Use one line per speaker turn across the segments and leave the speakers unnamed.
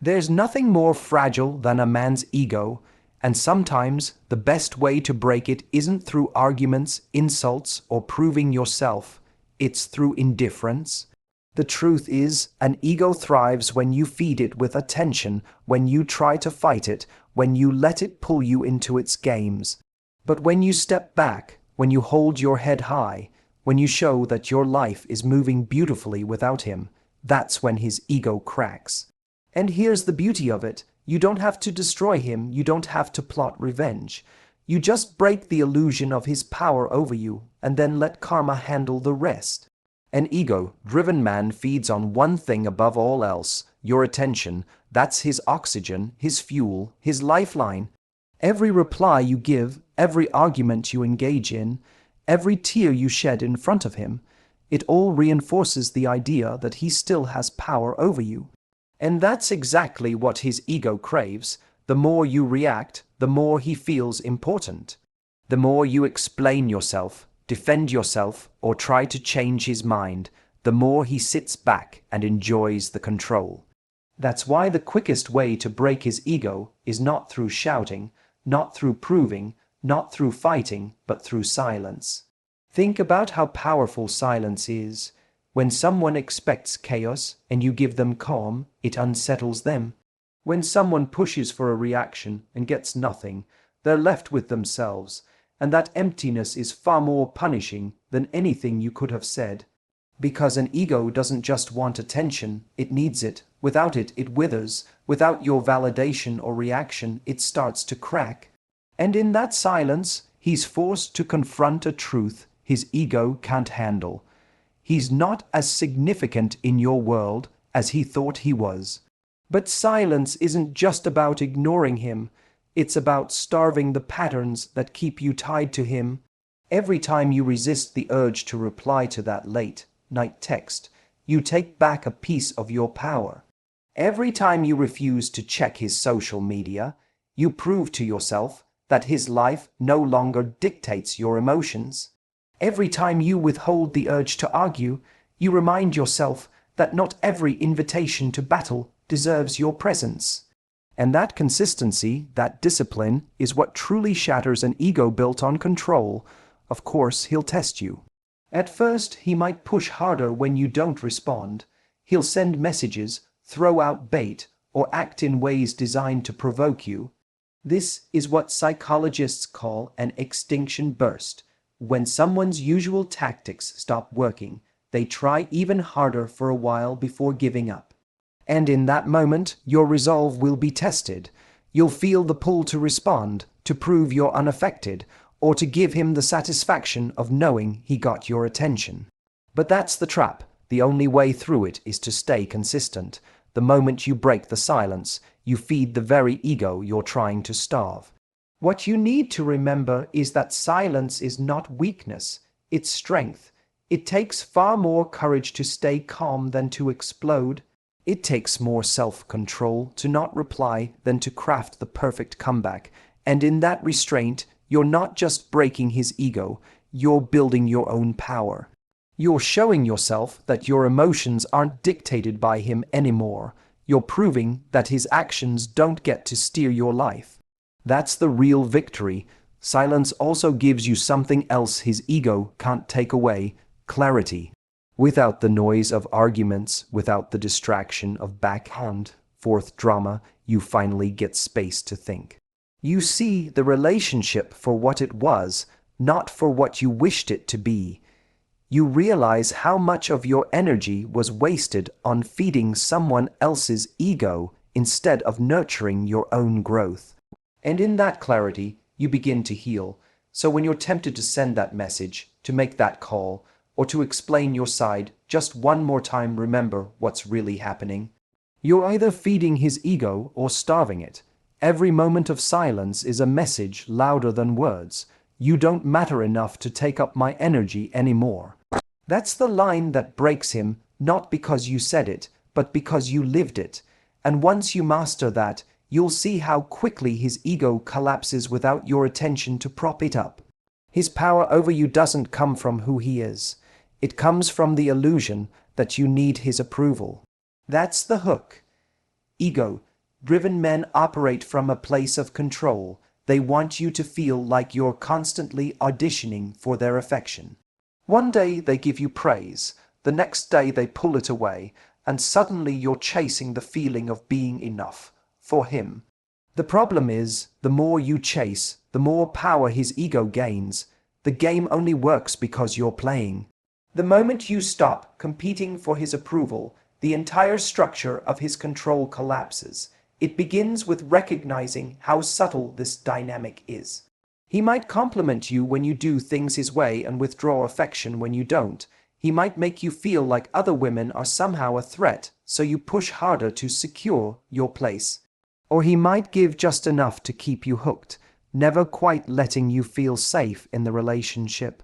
There's nothing more fragile than a man's ego, and sometimes the best way to break it isn't through arguments, insults, or proving yourself. It's through indifference. The truth is, an ego thrives when you feed it with attention, when you try to fight it, when you let it pull you into its games. But when you step back, when you hold your head high, when you show that your life is moving beautifully without him, that's when his ego cracks. And here's the beauty of it. You don't have to destroy him, you don't have to plot revenge. You just break the illusion of his power over you, and then let karma handle the rest. An ego-driven man feeds on one thing above all else, your attention. That's his oxygen, his fuel, his lifeline. Every reply you give, every argument you engage in, every tear you shed in front of him, it all reinforces the idea that he still has power over you. And that's exactly what his ego craves. The more you react, the more he feels important. The more you explain yourself, defend yourself, or try to change his mind, the more he sits back and enjoys the control. That's why the quickest way to break his ego is not through shouting, not through proving, not through fighting, but through silence. Think about how powerful silence is. When someone expects chaos and you give them calm, it unsettles them. When someone pushes for a reaction and gets nothing, they're left with themselves, and that emptiness is far more punishing than anything you could have said. Because an ego doesn't just want attention, it needs it. Without it, it withers. Without your validation or reaction, it starts to crack. And in that silence, he's forced to confront a truth his ego can't handle. He's not as significant in your world as he thought he was. But silence isn't just about ignoring him. It's about starving the patterns that keep you tied to him. Every time you resist the urge to reply to that late-night text, you take back a piece of your power. Every time you refuse to check his social media, you prove to yourself that his life no longer dictates your emotions. Every time you withhold the urge to argue, you remind yourself that not every invitation to battle deserves your presence. And that consistency, that discipline, is what truly shatters an ego built on control. Of course, he'll test you. At first, he might push harder when you don't respond. He'll send messages, throw out bait, or act in ways designed to provoke you. This is what psychologists call an extinction burst. When someone's usual tactics stop working, they try even harder for a while before giving up. And in that moment, your resolve will be tested. You'll feel the pull to respond, to prove you're unaffected, or to give him the satisfaction of knowing he got your attention. But that's the trap. The only way through it is to stay consistent. The moment you break the silence, you feed the very ego you're trying to starve. What you need to remember is that silence is not weakness, it's strength. It takes far more courage to stay calm than to explode. It takes more self-control to not reply than to craft the perfect comeback. And in that restraint, you're not just breaking his ego, you're building your own power. You're showing yourself that your emotions aren't dictated by him anymore. You're proving that his actions don't get to steer your life. That's the real victory. Silence also gives you something else his ego can't take away: clarity. Without the noise of arguments, without the distraction of back-and-forth drama, you finally get space to think. You see the relationship for what it was, not for what you wished it to be. You realize how much of your energy was wasted on feeding someone else's ego instead of nurturing your own growth. And in that clarity, you begin to heal. So when you're tempted to send that message, to make that call, or to explain your side, just one more time remember what's really happening. You're either feeding his ego or starving it. Every moment of silence is a message louder than words. You don't matter enough to take up my energy anymore. That's the line that breaks him, not because you said it, but because you lived it. And once you master that, you'll see how quickly his ego collapses without your attention to prop it up. His power over you doesn't come from who he is. It comes from the illusion that you need his approval. That's the hook. Ego, Driven men operate from a place of control. They want you to feel like you're constantly auditioning for their affection. One day they give you praise, the next day they pull it away, and suddenly you're chasing the feeling of being enough for him. The problem is, the more you chase, the more power his ego gains. The game only works because you're playing. The moment you stop competing for his approval, the entire structure of his control collapses. It begins with recognizing how subtle this dynamic is. He might compliment you when you do things his way and withdraw affection when you don't. He might make you feel like other women are somehow a threat, so you push harder to secure your place. Or he might give just enough to keep you hooked, never quite letting you feel safe in the relationship.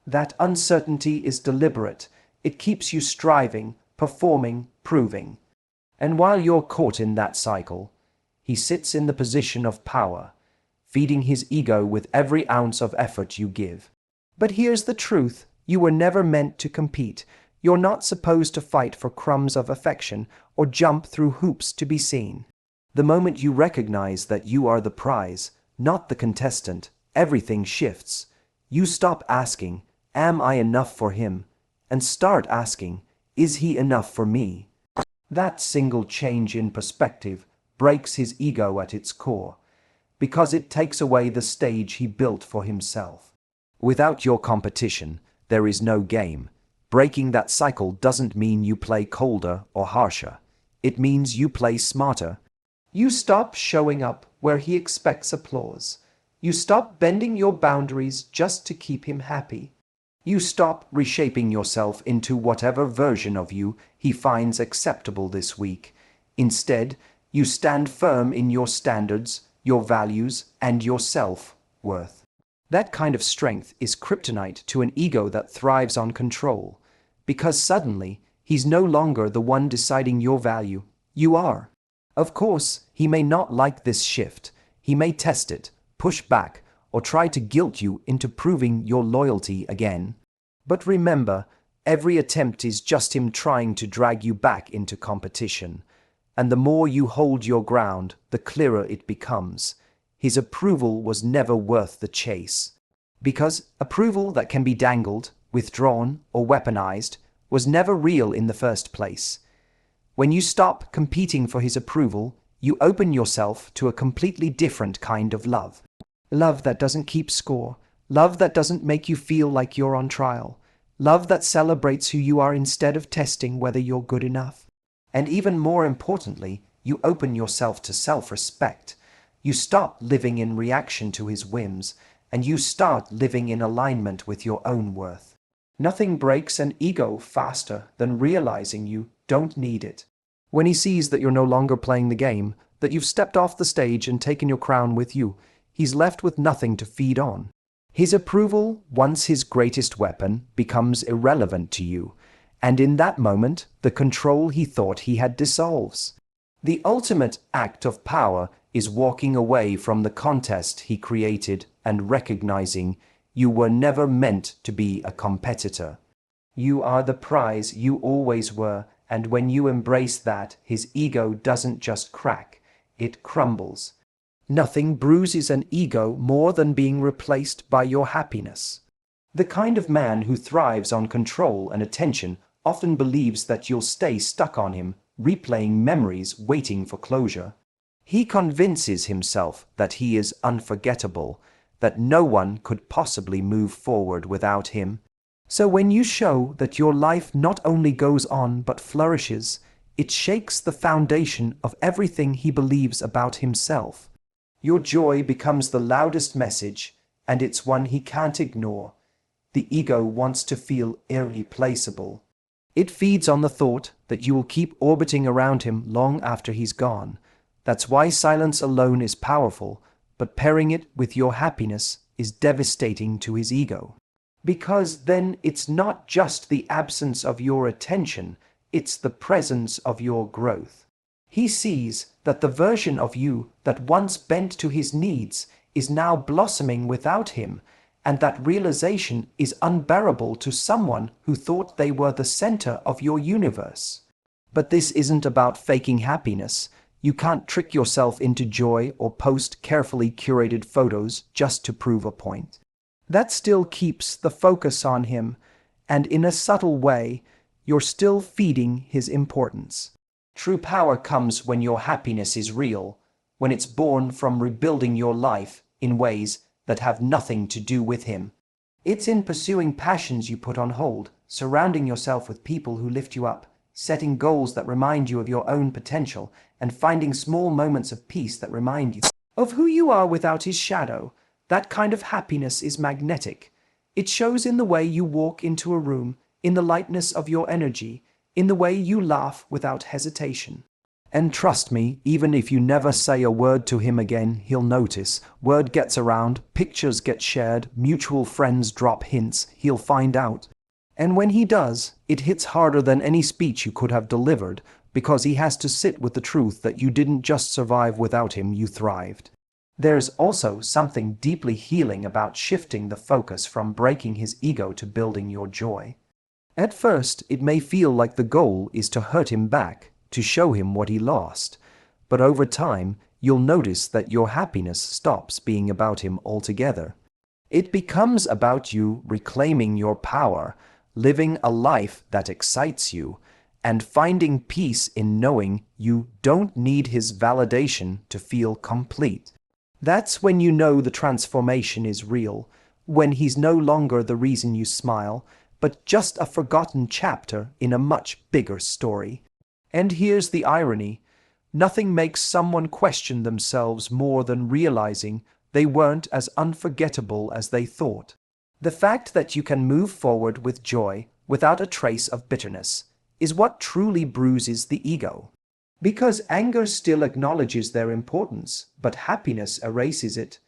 That uncertainty is deliberate. It keeps you striving, performing, proving. And while you're caught in that cycle, he sits in the position of power, feeding his ego with every ounce of effort you give. But here's the truth. You were never meant to compete. You're not supposed to fight for crumbs of affection or jump through hoops to be seen. The moment you recognize that you are the prize, not the contestant, everything shifts. You stop asking, "Am I enough for him?" and start asking, "Is he enough for me?" That single change in perspective breaks his ego at its core, because it takes away the stage he built for himself. Without your competition, there is no game. Breaking that cycle doesn't mean you play colder or harsher. It means you play smarter. You stop showing up where he expects applause. You stop bending your boundaries just to keep him happy. You stop reshaping yourself into whatever version of you he finds acceptable this week. Instead, you stand firm in your standards, your values, and your self-worth. That kind of strength is kryptonite to an ego that thrives on control, because suddenly he's no longer the one deciding your value. You are. Of course, he may not like this shift. He may test it, push back, or try to guilt you into proving your loyalty again. But remember, every attempt is just him trying to drag you back into competition. And the more you hold your ground, the clearer it becomes. His approval was never worth the chase. Because approval that can be dangled, withdrawn, or weaponized was never real in the first place. When you stop competing for his approval, you open yourself to a completely different kind of love. Love that doesn't keep score. Love that doesn't make you feel like you're on trial. Love that celebrates who you are instead of testing whether you're good enough. And even more importantly, you open yourself to self-respect. You stop living in reaction to his whims, and you start living in alignment with your own worth. Nothing breaks an ego faster than realizing you don't need it. When he sees that you're no longer playing the game, that you've stepped off the stage and taken your crown with you, he's left with nothing to feed on. His approval, once his greatest weapon, becomes irrelevant to you, and in that moment, the control he thought he had dissolves. The ultimate act of power is walking away from the contest he created and recognizing you were never meant to be a competitor. You are the prize you always were, and when you embrace that, his ego doesn't just crack, it crumbles. Nothing bruises an ego more than being replaced by your happiness. The kind of man who thrives on control and attention often believes that you'll stay stuck on him, replaying memories waiting for closure. He convinces himself that he is unforgettable, that no one could possibly move forward without him. So when you show that your life not only goes on but flourishes, it shakes the foundation of everything he believes about himself. Your joy becomes the loudest message, and it's one he can't ignore. The ego wants to feel irreplaceable. It feeds on the thought that you will keep orbiting around him long after he's gone. That's why silence alone is powerful, but pairing it with your happiness is devastating to his ego. Because then it's not just the absence of your attention, it's the presence of your growth. He sees that the version of you that once bent to his needs is now blossoming without him, and that realization is unbearable to someone who thought they were the center of your universe. But this isn't about faking happiness. You can't trick yourself into joy or post carefully curated photos just to prove a point. That still keeps the focus on him, and in a subtle way, you're still feeding his importance. True power comes when your happiness is real, when it's born from rebuilding your life in ways that have nothing to do with him. It's in pursuing passions you put on hold, surrounding yourself with people who lift you up, setting goals that remind you of your own potential, and finding small moments of peace that remind you of who you are without his shadow. That kind of happiness is magnetic. It shows in the way you walk into a room, in the lightness of your energy, in the way you laugh without hesitation. And trust me, even if you never say a word to him again, he'll notice. Word gets around, pictures get shared, mutual friends drop hints, he'll find out. And when he does, it hits harder than any speech you could have delivered, because he has to sit with the truth that you didn't just survive without him, you thrived. There's also something deeply healing about shifting the focus from breaking his ego to building your joy. At first, it may feel like the goal is to hurt him back, to show him what he lost. But over time, you'll notice that your happiness stops being about him altogether. It becomes about you reclaiming your power, living a life that excites you, and finding peace in knowing you don't need his validation to feel complete. That's when you know the transformation is real, when he's no longer the reason you smile, but just a forgotten chapter in a much bigger story. And here's the irony. Nothing makes someone question themselves more than realizing they weren't as unforgettable as they thought. The fact that you can move forward with joy without a trace of bitterness is what truly bruises the ego. Because anger still acknowledges their importance, but happiness erases it.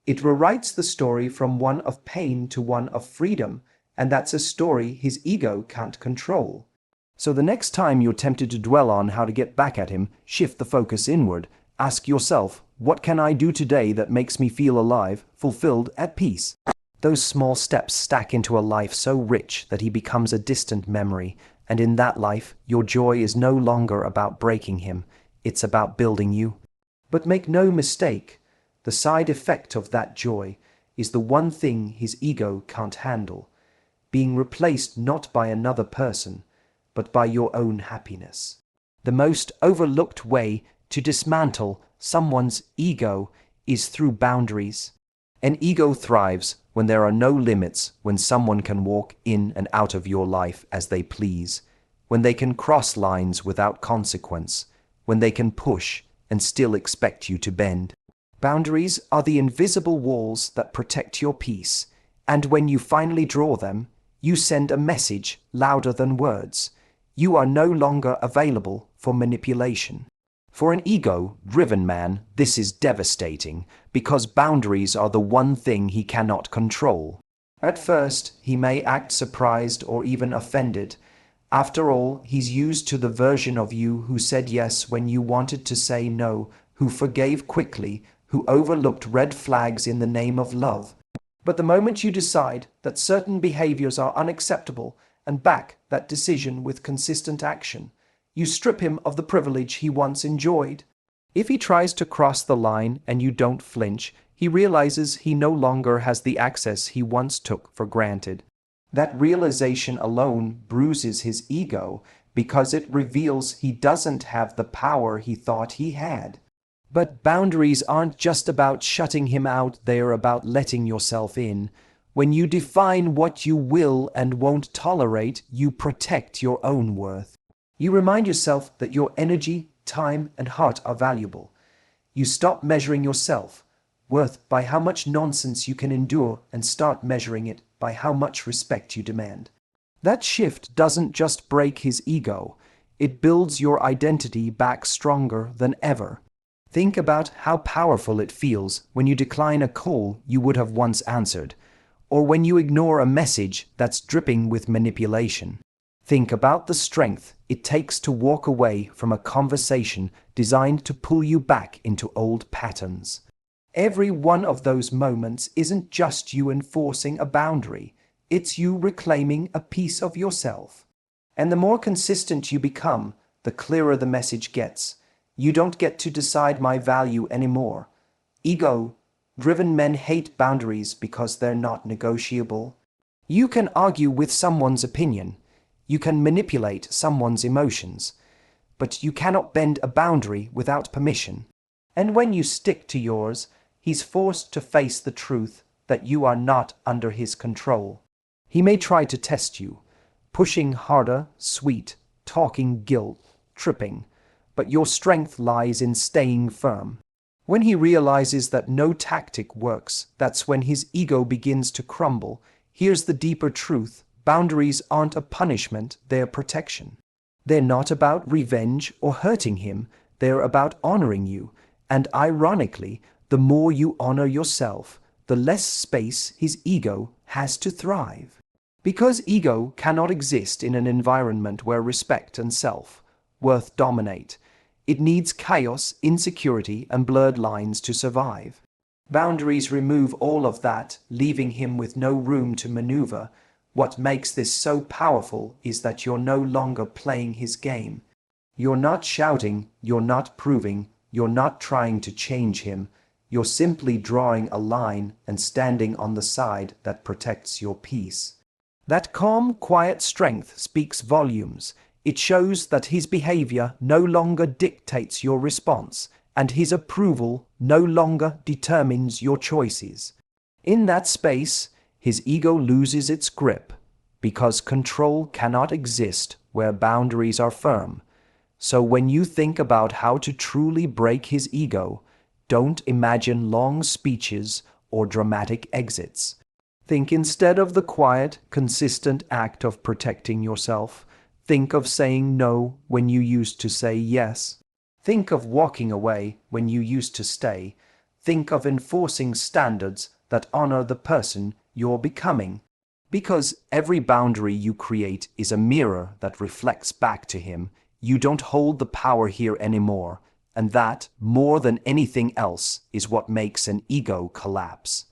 It rewrites the story from one of pain to one of freedom, and that's a story his ego can't control. So the next time you're tempted to dwell on how to get back at him, shift the focus inward. Ask yourself, what can I do today that makes me feel alive, fulfilled, at peace? Those small steps stack into a life so rich that he becomes a distant memory, and in that life, your joy is no longer about breaking him, it's about building you. But make no mistake, the side effect of that joy is the one thing his ego can't handle, being replaced not by another person, but by your own happiness. The most overlooked way to dismantle someone's ego is through boundaries. An ego thrives when there are no limits, when someone can walk in and out of your life as they please, when they can cross lines without consequence, when they can push and still expect you to bend. Boundaries are the invisible walls that protect your peace, and when you finally draw them, you send a message louder than words. You are no longer available for manipulation. For an ego-driven man, this is devastating, because boundaries are the one thing he cannot control. At first, he may act surprised or even offended. After all, he's used to the version of you who said yes when you wanted to say no, who forgave quickly, who overlooked red flags in the name of love. But the moment you decide that certain behaviors are unacceptable and back that decision with consistent action, you strip him of the privilege he once enjoyed. If he tries to cross the line and you don't flinch, he realizes he no longer has the access he once took for granted. That realization alone bruises his ego because it reveals he doesn't have the power he thought he had. But boundaries aren't just about shutting him out, they're about letting yourself in. When you define what you will and won't tolerate, you protect your own worth. You remind yourself that your energy, time, and heart are valuable. You stop measuring yourself worth by how much nonsense you can endure and start measuring it by how much respect you demand. That shift doesn't just break his ego, it builds your identity back stronger than ever. Think about how powerful it feels when you decline a call you would have once answered, or when you ignore a message that's dripping with manipulation. Think about the strength it takes to walk away from a conversation designed to pull you back into old patterns. Every one of those moments isn't just you enforcing a boundary, it's you reclaiming a piece of yourself. And the more consistent you become, the clearer the message gets. You don't get to decide my value anymore. Ego-driven men hate boundaries because they're not negotiable. You can argue with someone's opinion. You can manipulate someone's emotions. But you cannot bend a boundary without permission. And when you stick to yours, he's forced to face the truth that you are not under his control. He may try to test you, pushing harder, sweet, talking guilt, tripping, but your strength lies in staying firm. When he realizes that no tactic works, that's when his ego begins to crumble. Here's the deeper truth: boundaries aren't a punishment, they're protection. They're not about revenge or hurting him, they're about honoring you. And ironically, the more you honor yourself, the less space his ego has to thrive. Because ego cannot exist in an environment where respect and self-worth dominate. It needs chaos, insecurity, and blurred lines to survive. Boundaries remove all of that, leaving him with no room to maneuver. What makes this so powerful is that you're no longer playing his game. You're not shouting, you're not proving, you're not trying to change him. You're simply drawing a line and standing on the side that protects your peace. That calm, quiet strength speaks volumes. It shows that his behavior no longer dictates your response, and his approval no longer determines your choices. In that space, his ego loses its grip, because control cannot exist where boundaries are firm. So when you think about how to truly break his ego, don't imagine long speeches or dramatic exits. Think instead of the quiet, consistent act of protecting yourself. Think of saying no when you used to say yes. Think of walking away when you used to stay. Think of enforcing standards that honor the person you're becoming. Because every boundary you create is a mirror that reflects back to him. You don't hold the power here anymore. And that, more than anything else, is what makes an ego collapse.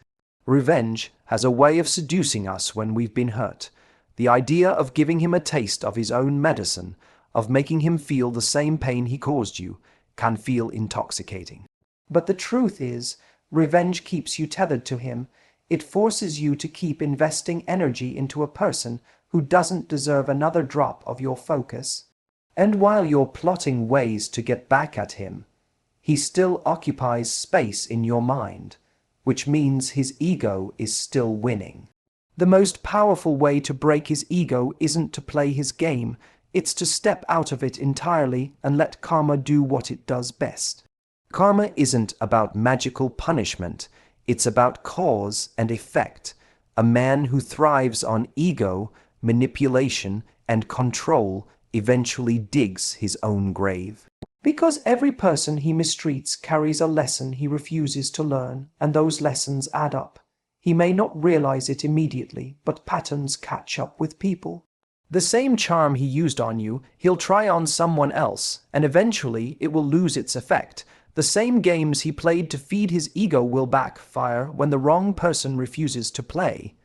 Revenge has a way of seducing us when we've been hurt. The idea of giving him a taste of his own medicine, of making him feel the same pain he caused you, can feel intoxicating. But the truth is, revenge keeps you tethered to him. It forces you to keep investing energy into a person who doesn't deserve another drop of your focus. And while you're plotting ways to get back at him, he still occupies space in your mind, which means his ego is still winning. The most powerful way to break his ego isn't to play his game, it's to step out of it entirely and let karma do what it does best. Karma isn't about magical punishment, it's about cause and effect. A man who thrives on ego, manipulation, and control eventually digs his own grave. Because every person he mistreats carries a lesson he refuses to learn, and those lessons add up. He may not realize it immediately, but patterns catch up with people. The same charm he used on you, he'll try on someone else, and eventually it will lose its effect. The same games he played to feed his ego will backfire when the wrong person refuses to play.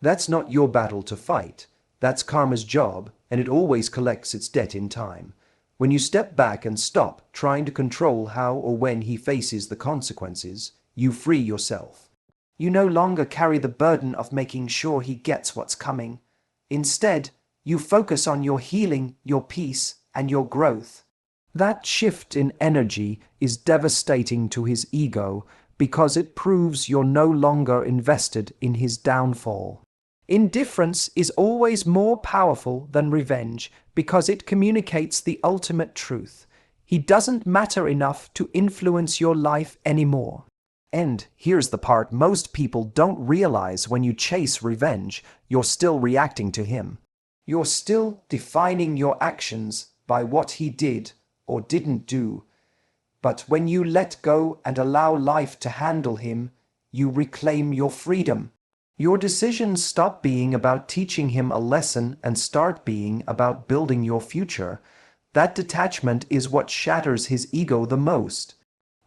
That's not your battle to fight. That's karma's job, and it always collects its debt in time. When you step back and stop trying to control how or when he faces the consequences, you free yourself. You no longer carry the burden of making sure he gets what's coming. Instead, you focus on your healing, your peace, and your growth. That shift in energy is devastating to his ego because it proves you're no longer invested in his downfall. Indifference is always more powerful than revenge because it communicates the ultimate truth. He doesn't matter enough to influence your life anymore. And here's the part most people don't realize: when you chase revenge, you're still reacting to him. You're still defining your actions by what he did or didn't do. But when you let go and allow life to handle him, you reclaim your freedom. Your decisions stop being about teaching him a lesson and start being about building your future. That detachment is what shatters his ego the most.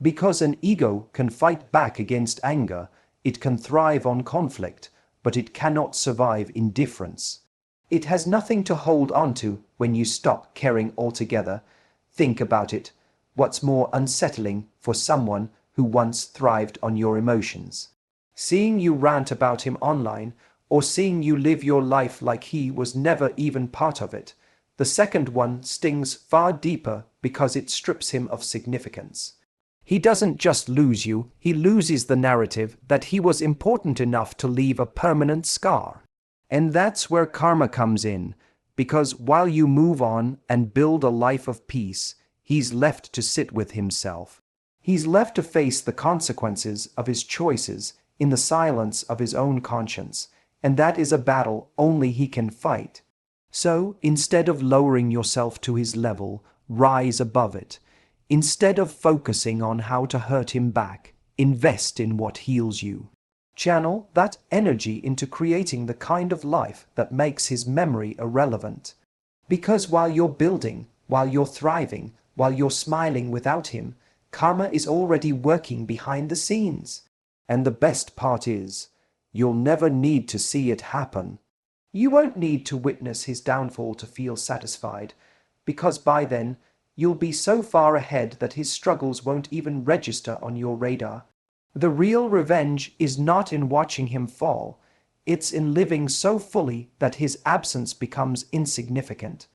Because an ego can fight back against anger, it can thrive on conflict, but it cannot survive indifference. It has nothing to hold on to when you stop caring altogether. Think about it. what's more unsettling for someone who once thrived on your emotions? Seeing you rant about him online, or seeing you live your life like he was never even part of it? The second one stings far deeper because it strips him of significance. He doesn't just lose you, he loses the narrative that he was important enough to leave a permanent scar. And that's where karma comes in, because while you move on and build a life of peace, he's left to sit with himself. He's left to face the consequences of his choices in the silence of his own conscience, and that is a battle only he can fight. So, instead of lowering yourself to his level, rise above it. Instead of focusing on how to hurt him back, invest in what heals you. Channel that energy into creating the kind of life that makes his memory irrelevant. Because while you're building, while you're thriving, while you're smiling without him, karma is already working behind the scenes. And the best part is, you'll never need to see it happen. You won't need to witness his downfall to feel satisfied, because by then, you'll be so far ahead that his struggles won't even register on your radar. The real revenge is not in watching him fall, it's in living so fully that his absence becomes insignificant.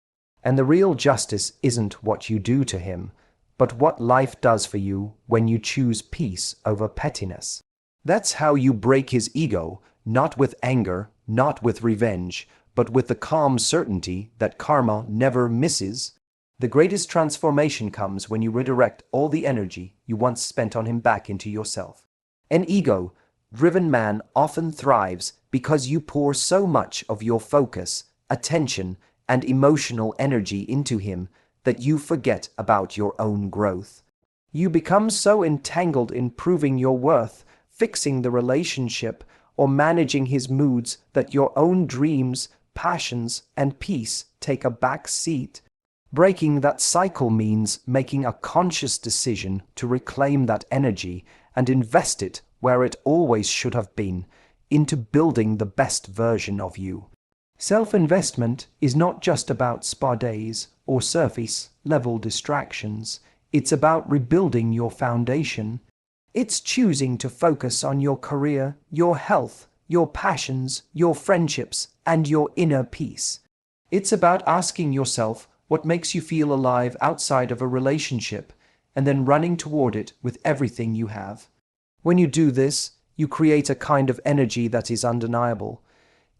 And the real justice isn't what you do to him, but what life does for you when you choose peace over pettiness. That's how you break his ego, not with anger, not with revenge, but with the calm certainty that karma never misses. The greatest transformation comes when you redirect all the energy you once spent on him back into yourself. An ego-driven man often thrives because you pour so much of your focus, attention, and emotional energy into him that you forget about your own growth. You become so entangled in proving your worth, fixing the relationship, or managing his moods that your own dreams, passions, and peace take a back seat. Breaking that cycle means making a conscious decision to reclaim that energy and invest it where it always should have been, into building the best version of you. Self-investment is not just about spa days or surface-level distractions. It's about rebuilding your foundation. It's choosing to focus on your career, your health, your passions, your friendships, and your inner peace. It's about asking yourself what makes you feel alive outside of a relationship, and then running toward it with everything you have. When you do this, you create a kind of energy that is undeniable.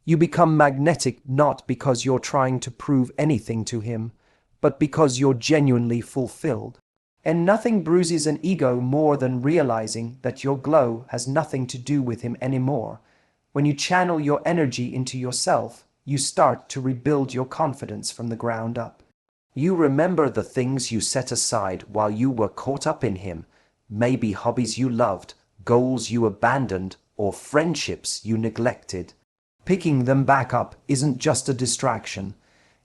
You become magnetic not because you're trying to prove anything to him, but because you're genuinely fulfilled. And nothing bruises an ego more than realizing that your glow has nothing to do with him anymore. When you channel your energy into yourself, you start to rebuild your confidence from the ground up. You remember the things you set aside while you were caught up in him, maybe hobbies you loved, goals you abandoned, or friendships you neglected. Picking them back up isn't just a distraction.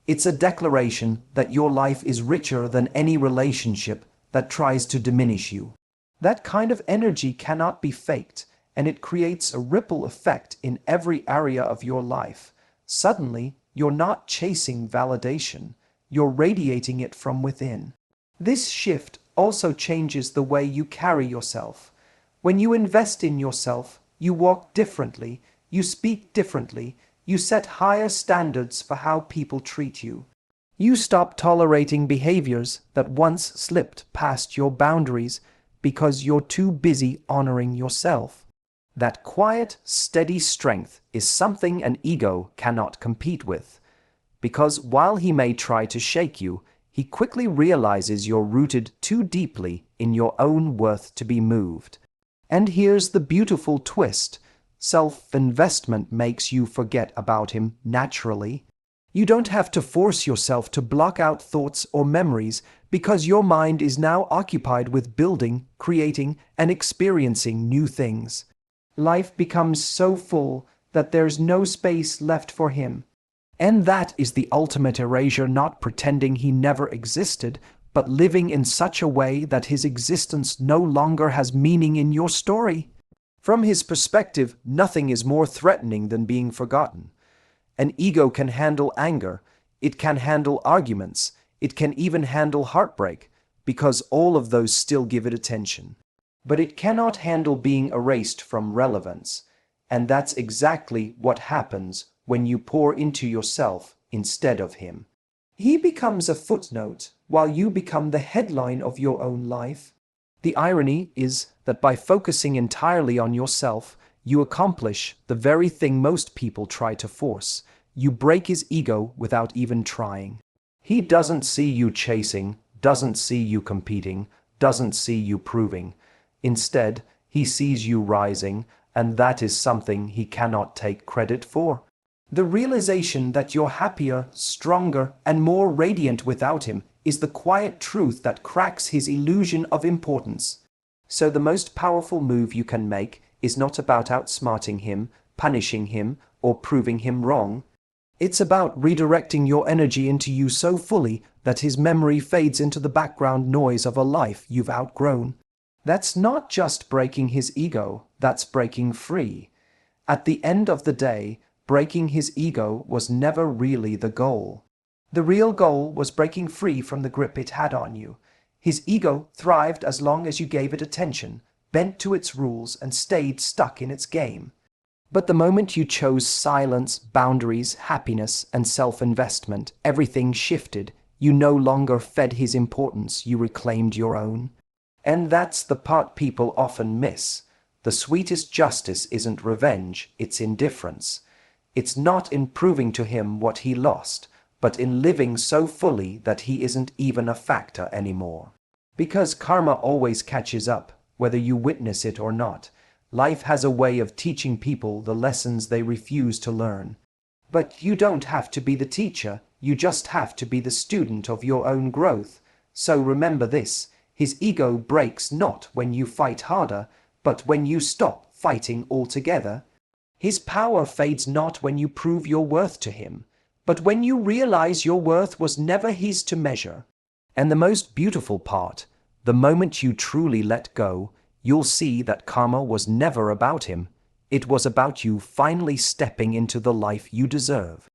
It's a declaration that your life is richer than any relationship that tries to diminish you. That kind of energy cannot be faked, and it creates a ripple effect in every area of your life. Suddenly, you're not chasing validation. You're radiating it from within. This shift also changes the way you carry yourself. When you invest in yourself, you walk differently, you speak differently, you set higher standards for how people treat you. You stop tolerating behaviors that once slipped past your boundaries because you're too busy honoring yourself. That quiet, steady strength is something an ego cannot compete with. Because while he may try to shake you, he quickly realizes you're rooted too deeply in your own worth to be moved. And here's the beautiful twist. Self-investment makes you forget about him naturally. You don't have to force yourself to block out thoughts or memories because your mind is now occupied with building, creating, and experiencing new things. Life becomes so full that there's no space left for him. And that is the ultimate erasure, not pretending he never existed, but living in such a way that his existence no longer has meaning in your story. From his perspective, nothing is more threatening than being forgotten. An ego can handle anger, it can handle arguments, it can even handle heartbreak, because all of those still give it attention. But it cannot handle being erased from relevance, and that's exactly what happens when you pour into yourself instead of him. He becomes a footnote while you become the headline of your own life. The irony is that by focusing entirely on yourself, you accomplish the very thing most people try to force. You break his ego without even trying. He doesn't see you chasing, doesn't see you competing, doesn't see you proving. Instead, he sees you rising, and that is something he cannot take credit for. The realization that you're happier, stronger, and more radiant without him is the quiet truth that cracks his illusion of importance. So the most powerful move you can make is not about outsmarting him, punishing him, or proving him wrong. It's about redirecting your energy into you so fully that his memory fades into the background noise of a life you've outgrown. That's not just breaking his ego, that's breaking free. At the end of the day, breaking his ego was never really the goal. The real goal was breaking free from the grip it had on you. His ego thrived as long as you gave it attention, bent to its rules, and stayed stuck in its game. But the moment you chose silence, boundaries, happiness, and self-investment, everything shifted. You no longer fed his importance, you reclaimed your own. And that's the part people often miss. The sweetest justice isn't revenge, it's indifference. It's not in proving to him what he lost, but in living so fully that he isn't even a factor anymore. Because karma always catches up, whether you witness it or not. Life has a way of teaching people the lessons they refuse to learn. But you don't have to be the teacher, you just have to be the student of your own growth. So remember this, his ego breaks not when you fight harder, but when you stop fighting altogether. His power fades not when you prove your worth to him, but when you realize your worth was never his to measure. And the most beautiful part, the moment you truly let go, you'll see that karma was never about him. It was about you finally stepping into the life you deserve.